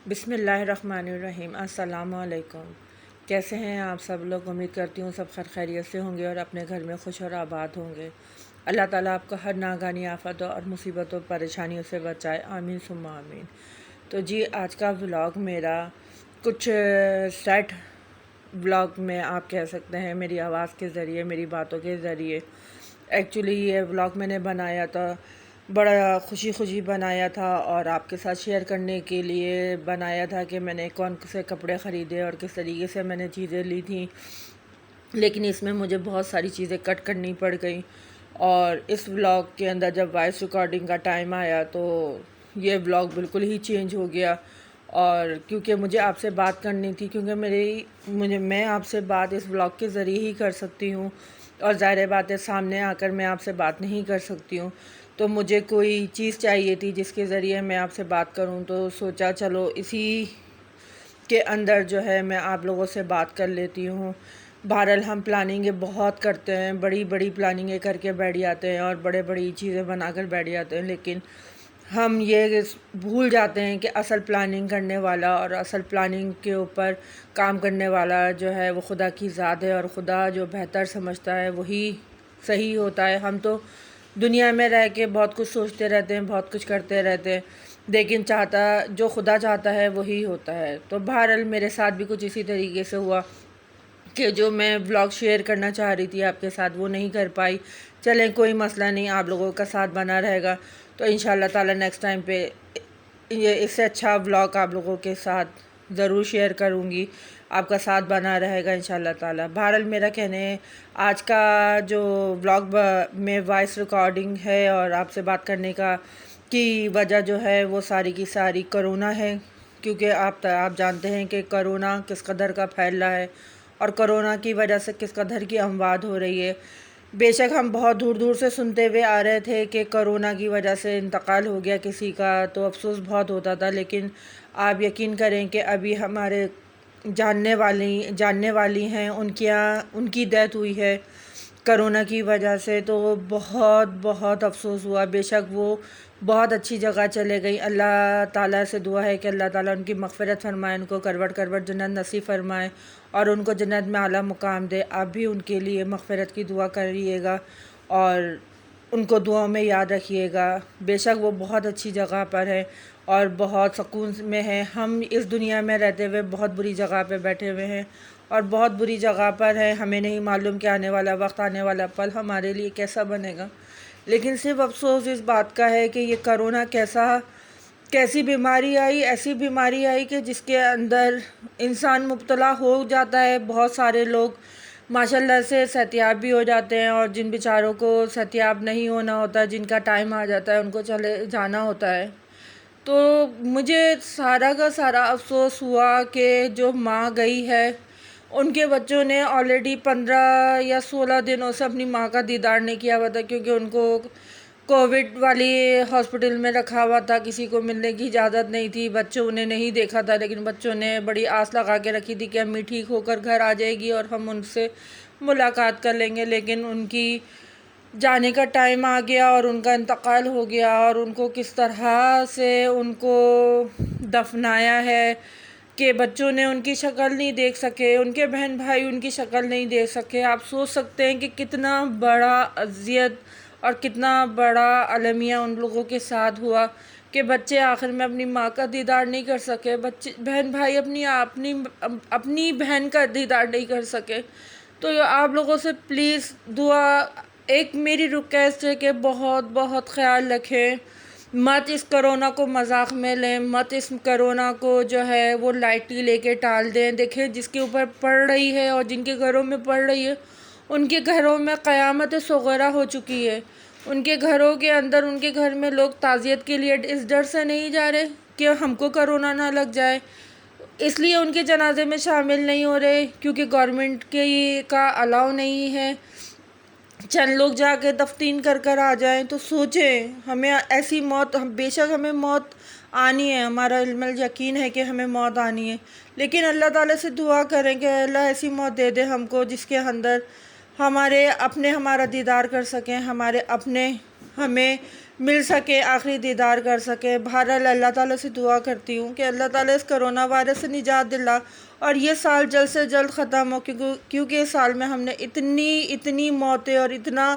बिस्मिल्लाहिर्रहमानिर्रहीम। अस्सलामुअलैकुम। कैसे हैं आप सब लोग? उम्मीद करती हूँ सब खैर खैरियत से होंगे और अपने घर में खुश और आबाद होंगे। अल्लाह ताला आपको हर नागानी आफतों और मुसीबतों परेशानियों से बचाए, आमीन सुम्मा आमीन। तो जी, आज का व्लॉग मेरा कुछ सेट व्लॉग में आप कह सकते हैं, मेरी आवाज़ के ज़रिए, मेरी बातों के ज़रिए। एक्चुअली ये व्लॉग मैंने बनाया था, बड़ा खुशी खुशी बनाया था और आपके साथ शेयर करने के लिए बनाया था कि मैंने कौन से कपड़े ख़रीदे और किस तरीके से मैंने चीज़ें ली थी। लेकिन इसमें मुझे बहुत सारी चीज़ें कट करनी पड़ गई और इस व्लॉग के अंदर जब वॉइस रिकॉर्डिंग का टाइम आया तो ये व्लॉग बिल्कुल ही चेंज हो गया। और क्योंकि मुझे आपसे बात करनी थी, क्योंकि मैं आपसे बात इस व्लॉग के ज़रिए ही कर सकती हूँ और ज़ाहिर बात है सामने आकर मैं आपसे बात नहीं कर सकती हूँ। तो मुझे कोई चीज़ चाहिए थी जिसके ज़रिए मैं आपसे बात करूँ, तो सोचा चलो इसी के अंदर जो है मैं आप लोगों से बात कर लेती हूँ। बहरहाल हम प्लानिंगें बहुत करते हैं, बड़ी बड़ी प्लानिंगें करके बैठ जाते हैं और बड़े बड़ी चीज़ें बनाकर बैठ जाते हैं, लेकिन हम ये भूल जाते हैं कि असल प्लानिंग करने वाला और असल प्लानिंग के ऊपर काम करने वाला जो है वो खुदा की ज़ात है और खुदा जो बेहतर समझता है वही सही होता है। हम तो दुनिया में रह के बहुत कुछ सोचते रहते हैं, बहुत कुछ करते रहते हैं, लेकिन जो खुदा चाहता है वही होता है। तो बहरहाल मेरे साथ भी कुछ इसी तरीके से हुआ कि जो मैं व्लॉग शेयर करना चाह रही थी आपके साथ वो नहीं कर पाई। चलें, कोई मसला नहीं, आप लोगों का साथ बना रहेगा तो इंशाल्लाह ताला नेक्स्ट टाइम पे ये इससे अच्छा व्लॉग आप लोगों के साथ ज़रूर शेयर करूँगी, आपका साथ बना रहेगा इंशाल्लाह ताला। बहरहाल मेरा कहने आज का जो व्लॉग में वॉइस रिकॉर्डिंग है और आपसे बात करने का की वजह जो है वो सारी की सारी कोरोना है, क्योंकि आप जानते हैं कि कोरोना किस कदर का फैल रहा है और कोरोना की वजह से किस कदर की अमवात हो रही है। बेशक हम बहुत दूर दूर से सुनते हुए आ रहे थे कि कोरोना की वजह से इंतकाल हो गया किसी का, तो अफसोस बहुत होता था, लेकिन आप यकीन करें कि अभी हमारे जानने वाली हैं उनकी डेथ हुई है कोरोना की वजह से। तो बहुत बहुत अफसोस हुआ। बेशक वो बहुत अच्छी जगह चले गई। अल्लाह ताला से दुआ है कि अल्लाह ताला उनकी मग़फ़िरत फ़रमाए, उनको करवट करवट जन्नत नसीब फ़रमाए और उनको जन्नत में आला मुकाम दे। आप भी उनके लिए मग़फ़िरत की दुआ करिएगा और उनको दुआओं में याद रखिएगा। बेशक वो बहुत अच्छी जगह पर है और बहुत सुकून में है। हम इस दुनिया में रहते हुए बहुत बुरी जगह पे बैठे हुए हैं और बहुत बुरी जगह पर है। हमें नहीं मालूम कि आने वाला वक्त, आने वाला पल हमारे लिए कैसा बनेगा, लेकिन सिर्फ अफसोस इस बात का है कि ये कोरोना कैसी बीमारी आई, ऐसी बीमारी आई कि जिसके अंदर इंसान मुब्तला हो जाता है। बहुत सारे लोग माशाल्लाह से सेहतियाब भी हो जाते हैं और जिन बेचारों को सेहतियाब नहीं होना होता, जिनका टाइम आ जाता है, उनको चले जाना होता है। तो मुझे सारा का सारा अफसोस हुआ कि जो माँ गई है उनके बच्चों ने ऑलरेडी 15 या 16 दिनों से अपनी माँ का दीदार नहीं किया हुआ था, क्योंकि उनको कोविड वाली हॉस्पिटल में रखा हुआ था, किसी को मिलने की इजाज़त नहीं थी। बच्चों ने नहीं देखा था, लेकिन बच्चों ने बड़ी आस लगा के रखी थी कि अम्मी ठीक होकर घर आ जाएगी और हम उनसे मुलाकात कर लेंगे। लेकिन उनकी जाने का टाइम आ गया और उनका इंतकाल हो गया और उनको किस तरह से उनको दफनाया है कि बच्चों ने उनकी शक्ल नहीं देख सके, उनके बहन भाई उनकी शक्ल नहीं देख सके। आप सोच सकते हैं कि कितना बड़ा अज़ियत और कितना बड़ा अलमिया उन लोगों के साथ हुआ कि बच्चे आखिर में अपनी माँ का दीदार नहीं कर सके, बच्चे बहन भाई अपनी अपनी अपनी बहन का दीदार नहीं कर सके। तो आप लोगों से प्लीज़ दुआ, एक मेरी रिक्वेस्ट है कि बहुत बहुत ख्याल रखें, मत इस कोरोना को मजाक में लें, मत इस कोरोना को जो है वो लाइटली लेके टाल दें। देखें, जिसके ऊपर पड़ रही है और जिनके घरों में पड़ रही है उनके घरों में क़यामत सग़ीरा हो चुकी है। उनके घरों के अंदर, उनके घर में लोग ताज़ियत के लिए इस डर से नहीं जा रहे कि हमको कोरोना ना लग जाए, इसलिए उनके जनाजे में शामिल नहीं हो रहे, क्योंकि गवर्नमेंट के का अलाउ नहीं है चंद लोग जाके दफतीन कर कर आ जाएं। तो सोचें, हमें ऐसी मौत, हम बेशक हमें मौत आनी है, हमारा इल्म यकीन है कि हमें मौत आनी है, लेकिन अल्लाह ताला से दुआ करें कि अल्लाह ऐसी मौत दे दे हमको जिसके अंदर हमारे अपने हमारा दीदार कर सकें, हमारे अपने हमें मिल सके, आखिरी दीदार कर सके। बहरहाल अल्लाह ताला से दुआ करती हूँ कि अल्लाह ताला इस कोरोना वायरस से निजात दिला और ये साल जल्द से जल्द ख़त्म हो, क्योंकि इस साल में हमने इतनी इतनी मौतें और इतना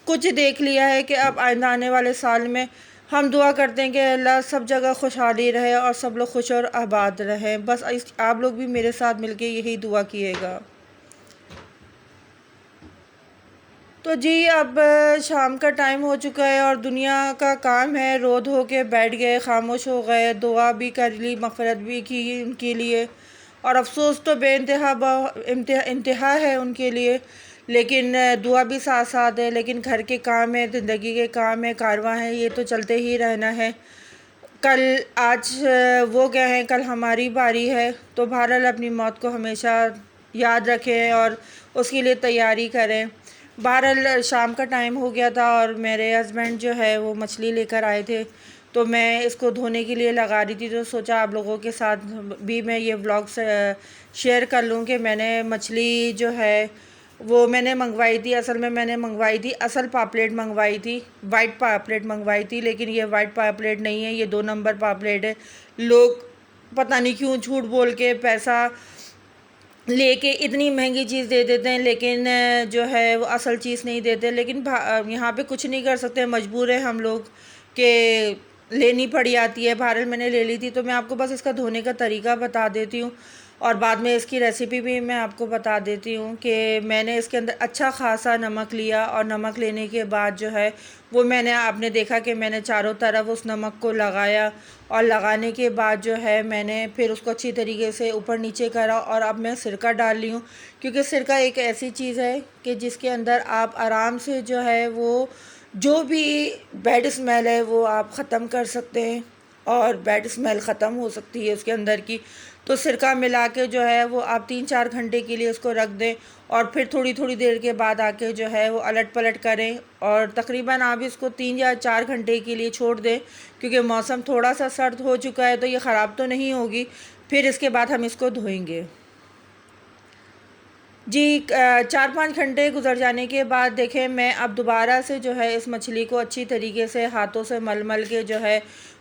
कुछ देख लिया है कि अब आइंदा आने वाले साल में हम दुआ करते हैं कि अल्लाह सब जगह खुशहाली रहे और सब लोग खुश और आबाद रहें। बस आप लोग भी मेरे साथ मिलके यही दुआ कीजिएगा। तो जी अब शाम का टाइम हो चुका है और दुनिया का काम है, रो धो के बैठ गए, खामोश हो गए, दुआ भी कर ली, मफ़रत भी की उनके लिए और अफसोस तो बेइंतहा इंतहा है उनके लिए, लेकिन दुआ भी साथ साथ है। लेकिन घर के काम है, ज़िंदगी के काम है, कारवां है, ये तो चलते ही रहना है। कल आज वो गए हैं, कल हमारी बारी है। तो बहरहाल अपनी मौत को हमेशा याद रखें और उसके लिए तैयारी करें। बहरहाल शाम का टाइम हो गया था और मेरे हस्बैंड जो है वो मछली लेकर आए थे, तो मैं इसको धोने के लिए लगा रही थी। तो सोचा आप लोगों के साथ भी मैं ये व्लॉग शेयर कर लूँ कि मैंने मछली जो है वो मैंने मंगवाई थी। असल में मैंने मंगवाई थी, असल पापलेट मंगवाई थी, वाइट पापलेट मंगवाई थी, लेकिन ये वाइट पापलेट नहीं है, ये 2 नंबर पापलेट है। लोग पता नहीं क्यों झूठ बोल के पैसा लेके इतनी महंगी चीज़ दे देते हैं, लेकिन जो है वो असल चीज़ नहीं देते। लेकिन यहाँ पे कुछ नहीं कर सकते, मजबूर है हम लोग कि लेनी पड़ी आती है। बहरहाल मैंने ले ली थी। तो मैं आपको बस इसका धोने का तरीका बता देती हूँ और बाद में इसकी रेसिपी भी मैं आपको बता देती हूँ कि मैंने इसके अंदर अच्छा खासा नमक लिया और नमक लेने के बाद जो है वो मैंने आपने देखा कि मैंने चारों तरफ उस नमक को लगाया और लगाने के बाद जो है मैंने फिर उसको अच्छी तरीके से ऊपर नीचे करा और अब मैं सिरका डाल ली हूँ, क्योंकि सिरका एक ऐसी चीज़ है कि जिसके अंदर आप आराम से जो है वो जो भी बैड स्मेल है वो आप ख़त्म कर सकते हैं और बैड स्मेल ख़त्म हो सकती है उसके अंदर की। तो सिरका मिला के जो है वो आप 3-4 घंटे के लिए उसको रख दें और फिर थोड़ी थोड़ी देर के बाद आके जो है वो अलट पलट करें और तकरीबन आप इसको 3 या 4 घंटे के लिए छोड़ दें, क्योंकि मौसम थोड़ा सा सर्द हो चुका है तो ये ख़राब तो नहीं होगी। फिर इसके बाद हम इसको धोएंगे। जी 4-5 घंटे गुज़र जाने के बाद देखें मैं अब दोबारा से जो है इस मछली को अच्छी तरीके से हाथों से मल मल के जो है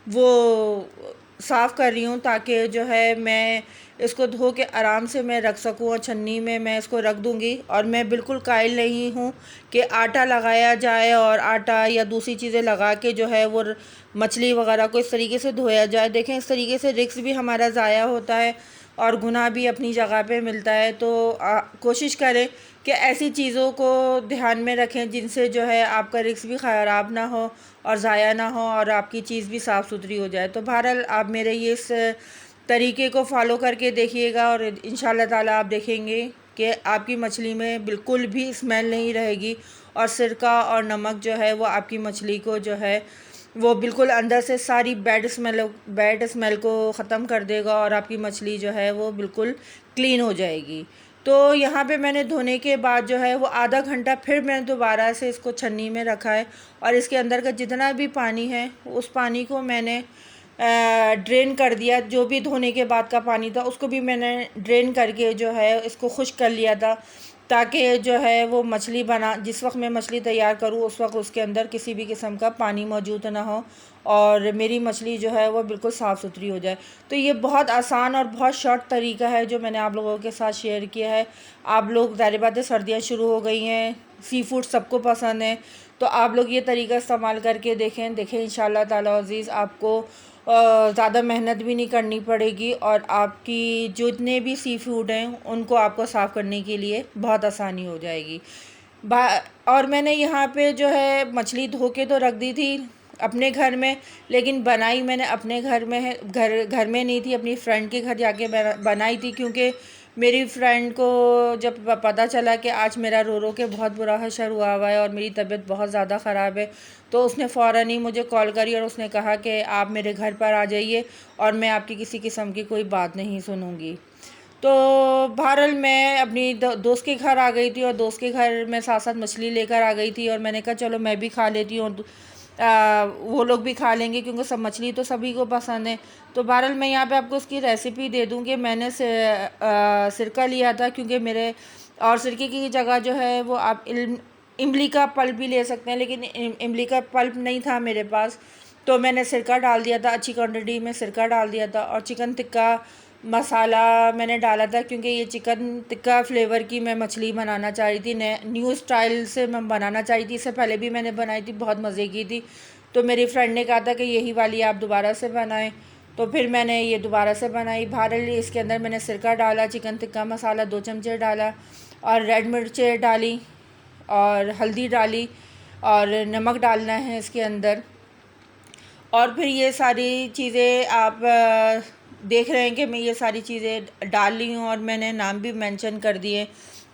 वो साफ़ कर रही हूँ, ताकि जो है मैं इसको धो के आराम से मैं रख सकूँ और छन्नी में मैं इसको रख दूँगी। और मैं बिल्कुल कायल नहीं हूँ कि आटा लगाया जाए और आटा या दूसरी चीज़ें लगा के जो है वो मछली वगैरह को इस तरीके से धोया जाए। देखें इस तरीके से रिस्क भी हमारा ज़ाया होता है और गुनाह भी अपनी जगह पे मिलता है। तो कोशिश करें कि ऐसी चीज़ों को ध्यान में रखें जिनसे जो है आपका रिस्क भी ख़राब ना हो और ज़ाया ना हो और आपकी चीज़ भी साफ़ सुथरी हो जाए। तो बहरहाल आप मेरे ये इस तरीके को फॉलो करके देखिएगा और इंशाल्लाह ताला आप देखेंगे कि आपकी मछली में बिल्कुल भी स्मेल नहीं रहेगी और सिरका और नमक जो है वो आपकी मछली को जो है वो बिल्कुल अंदर से सारी बैड स्मेल को ख़त्म कर देगा और आपकी मछली जो है वो बिल्कुल क्लीन हो जाएगी। तो यहाँ पे मैंने धोने के बाद जो है वो आधा घंटा फिर मैंने दोबारा से इसको छन्नी में रखा है और इसके अंदर का जितना भी पानी है उस पानी को मैंने ड्रेन कर दिया। जो भी धोने के बाद का पानी था उसको भी मैंने ड्रेन करके जो है इसको खुश्क कर लिया था, ताकि जो है वो मछली बना जिस वक्त मैं मछली तैयार करूँ उस वक्त उसके अंदर किसी भी किस्म का पानी मौजूद ना हो और मेरी मछली जो है वो बिल्कुल साफ़ सुथरी हो जाए। तो ये बहुत आसान और बहुत शॉर्ट तरीका है जो मैंने आप लोगों के साथ शेयर किया है। आप लोग ज़ाहिर बात है सर्दियाँ शुरू हो गई हैं, सी फूड सबको पसंद है, तो आप लोग ये तरीका इस्तेमाल करके देखें इंशाल्लाह ताला अज़ीज़ आपको ज़्यादा मेहनत भी नहीं करनी पड़ेगी और आपकी जितने भी सी फूड हैं उनको आपको साफ़ करने के लिए बहुत आसानी हो जाएगी। और मैंने यहाँ पे जो है मछली धो के तो रख दी थी अपने घर में, लेकिन बनाई मैंने अपने घर में है, घर में नहीं थी, अपनी फ्रेंड के घर जाके बनाई थी। क्योंकि मेरी फ्रेंड को जब पता चला कि आज मेरा रो रो के बहुत बुरा हशर हुआ है और मेरी तबीयत बहुत ज़्यादा ख़राब है, तो उसने फ़ौरन ही मुझे कॉल करी और उसने कहा कि आप मेरे घर पर आ जाइए और मैं आपकी किसी किस्म की कोई बात नहीं सुनूंगी। तो बहरहाल मैं अपनी दोस्त के घर आ गई थी और दोस्त के घर में साथ साथ मछली लेकर आ गई थी और मैंने कहा चलो मैं भी खा लेती हूँ, वो लोग भी खा लेंगे क्योंकि सब मछली तो सभी को पसंद है। तो बहरहाल मैं यहाँ पे आपको उसकी रेसिपी दे दूँ कि मैंने सिरका लिया था, क्योंकि मेरे और सिरके की जगह जो है वो आप इमली का पल्प भी ले सकते हैं, लेकिन इमली का पल्प नहीं था मेरे पास, तो मैंने सिरका डाल दिया था, अच्छी क्वांटिटी में सिरका डाल दिया था। और चिकन टिक्का मसाला मैंने डाला था, क्योंकि ये चिकन टिक्का फ्लेवर की मैं मछली बनाना चाह रही थी, न्यू स्टाइल से मैं बनाना चाह रही थी। इससे पहले भी मैंने बनाई थी, बहुत मज़े की थी। तो मेरी फ्रेंड ने कहा था कि यही वाली आप दोबारा से बनाएं, तो फिर मैंने ये दोबारा से बनाई। बहरहाल इसके अंदर मैंने सिरका डाला, चिकन टिक्का मसाला 2 चमचे डाला, और रेड मिर्चें डाली, और हल्दी डाली, और नमक डालना है इसके अंदर। और फिर ये सारी चीज़ें आप देख रहे हैं कि मैं ये सारी चीज़ें डाल ली हूँ, और मैंने नाम भी मेंशन कर दिए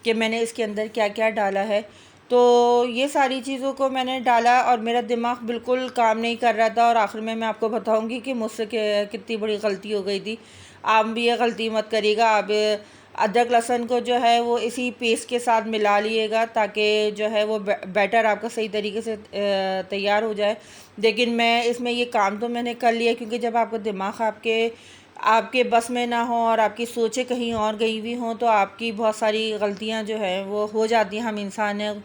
कि मैंने इसके अंदर क्या क्या डाला है। तो ये सारी चीज़ों को मैंने डाला, और मेरा दिमाग बिल्कुल काम नहीं कर रहा था, और आखिर में मैं आपको बताऊंगी कि मुझसे कितनी बड़ी गलती हो गई थी। आप भी ये गलती मत करिएगा। आप अदरक लहसुन को जो है वो इसी पेस्ट के साथ मिला लिएगा, ताकि जो है वो बैटर आपका सही तरीके से तैयार हो जाए। लेकिन मैं इसमें ये काम तो मैंने कर लिया, क्योंकि जब आपका दिमाग आपके बस में ना हो और आपकी सोचें कहीं और गई हुई हों, तो आपकी बहुत सारी गलतियां जो है वो हो जाती हैं। हम इंसान हैं,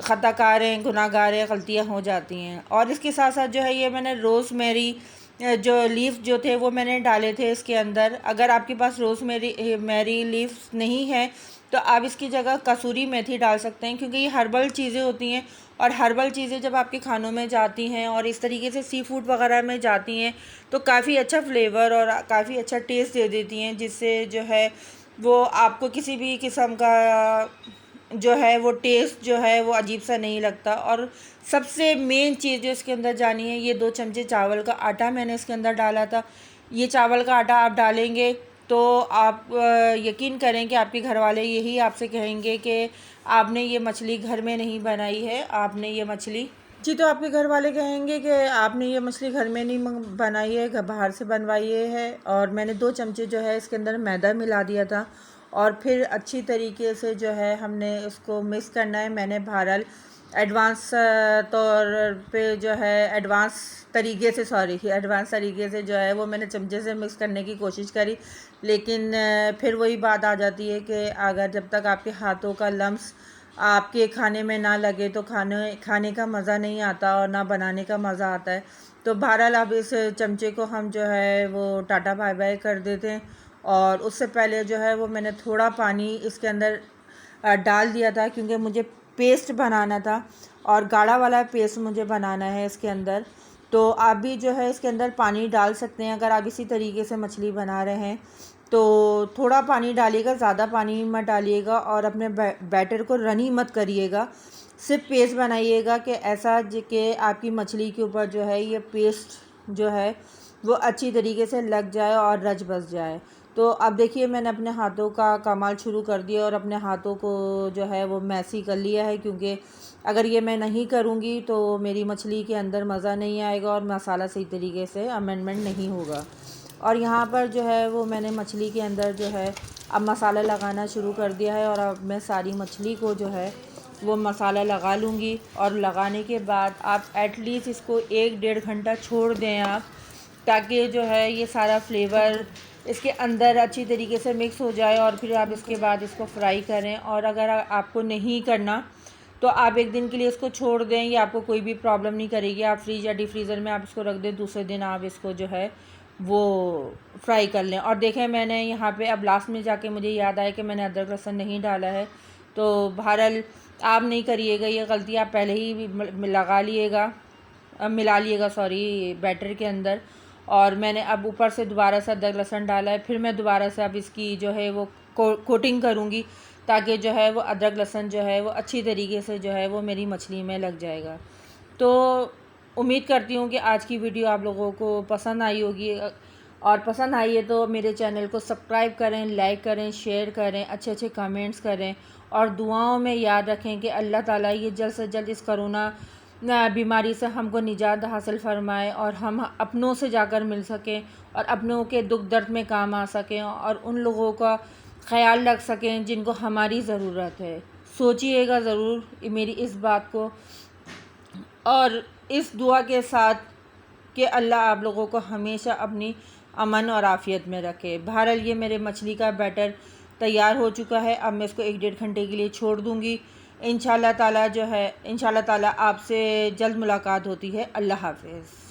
ख़ताकार हैं, गुनाहगार हैं, गलतियां हो जाती हैं। और इसके साथ साथ जो है ये मैंने रोज़मेरी जो लीफ जो थे वो मैंने डाले थे इसके अंदर। अगर आपके पास रोज़मेरी लीफ नहीं है, तो आप इसकी जगह कसूरी मेथी डाल सकते हैं, क्योंकि ये हर्बल चीज़ें होती हैं, और हर्बल चीज़ें जब आपके खानों में जाती हैं और इस तरीके से सी फूड वगैरह में जाती हैं, तो काफ़ी अच्छा फ्लेवर और काफ़ी अच्छा टेस्ट दे देती हैं, जिससे जो है वो आपको किसी भी किस्म का जो है वो टेस्ट जो है वो अजीब सा नहीं लगता। और सबसे मेन चीज़ जो इसके अंदर जानी है, ये 2 चमचे चावल का आटा मैंने इसके अंदर डाला था। ये चावल का आटा आप डालेंगे तो आप यकीन करें कि आपके घर वाले यही आपसे कहेंगे कि आपने ये मछली घर में नहीं बनाई है, आपने ये मछली जी, तो आपके घर वाले कहेंगे कि आपने ये मछली घर में नहीं बनाई है, बाहर से बनवाई है। और मैंने 2 चमचे जो है इसके अंदर मैदा मिला दिया था, और फिर अच्छी तरीके से जो है हमने इसको मिक्स करना है। मैंने बहरहाल एडवांस तौर पे जो है एडवांस तरीके से जो है वो मैंने चमचे से मिक्स करने की कोशिश करी, लेकिन फिर वही बात आ जाती है कि अगर जब तक आपके हाथों का लम्स आपके खाने में ना लगे तो खाने का मज़ा नहीं आता, और ना बनाने का मज़ा आता है। तो बहरहाल अब इस चमचे को हम जो है वो टाटा बाय बाय कर देते हैं। और उससे पहले जो है वो मैंने थोड़ा पानी इसके अंदर डाल दिया था, क्योंकि मुझे पेस्ट बनाना था, और गाढ़ा वाला पेस्ट मुझे बनाना है इसके अंदर। तो आप भी जो है इसके अंदर पानी डाल सकते हैं, अगर आप इसी तरीके से मछली बना रहे हैं तो थोड़ा पानी डालिएगा, ज़्यादा पानी मत डालिएगा, और अपने बैटर को रनी मत करिएगा, सिर्फ पेस्ट बनाइएगा कि ऐसा कि आपकी मछली के ऊपर जो है ये पेस्ट जो है वो अच्छी तरीके से लग जाए और रच बस जाए। तो अब देखिए मैंने अपने हाथों का कमाल शुरू कर दिया, और अपने हाथों को जो है वो मैसी कर लिया है, क्योंकि अगर ये मैं नहीं करूँगी तो मेरी मछली के अंदर मज़ा नहीं आएगा, और मसाला सही तरीके से अमेंडमेंट नहीं होगा। और यहाँ पर जो है वो मैंने मछली के अंदर जो है अब मसाला लगाना शुरू कर दिया है, और अब मैं सारी मछली को जो है वो मसाला लगा लूँगी। और लगाने के बाद आप एटलीस्ट इसको 1-1.5 घंटा छोड़ दें आप, ताकि जो है ये सारा फ्लेवर इसके अंदर अच्छी तरीके से मिक्स हो जाए, और फिर आप इसके बाद इसको फ्राई करें। और अगर आपको नहीं करना तो आप 1 दिन के लिए इसको छोड़ दें, ये आपको कोई भी प्रॉब्लम नहीं करेगी। आप फ्रीज या डीप फ्रीज़र में आप इसको रख दें, दूसरे दिन आप इसको जो है वो फ्राई कर लें। और देखें मैंने यहाँ पे अब लास्ट में जाके मुझे याद आया कि मैंने अदरक लहसुन नहीं डाला है, तो बहरहाल आप नहीं करिएगा ये गलती, आप पहले ही मिला लिएगा बैटर के अंदर। और मैंने अब ऊपर से दोबारा से अदरक लहसुन डाला है, फिर मैं दोबारा से अब इसकी जो है वो कोटिंग करूँगी, ताकि जो है वो अदरक लहसुन जो है वो अच्छी तरीके से जो है वो मेरी मछली में लग जाएगा। तो उम्मीद करती हूँ कि आज की वीडियो आप लोगों को पसंद आई होगी, और पसंद आई है तो मेरे चैनल को सब्सक्राइब करें, लाइक करें, शेयर करें, अच्छे अच्छे कमेंट्स करें, और दुआओं में याद रखें कि अल्लाह ताला ये जल्द से जल्द इस कोरोना बीमारी से हमको निजात हासिल फरमाए, और हम अपनों से जाकर मिल सकें, और अपनों के दुख दर्द में काम आ सकें, और उन लोगों का ख्याल रख सकें जिनको हमारी ज़रूरत है। सोचिएगा ज़रूर मेरी इस बात को, और इस दुआ के साथ कि अल्लाह आप लोगों को हमेशा अपनी अमन और आफ़ियत में रखे। बहरहाल ये मेरे मछली का बैटर तैयार हो चुका है, अब मैं इसको 1-1.5 घंटे के लिए छोड़ दूँगी। इंशाल्लाह ताला जो है, इंशाल्लाह ताला आपसे जल्द मुलाकात होती है। अल्लाह हाफ़िज़।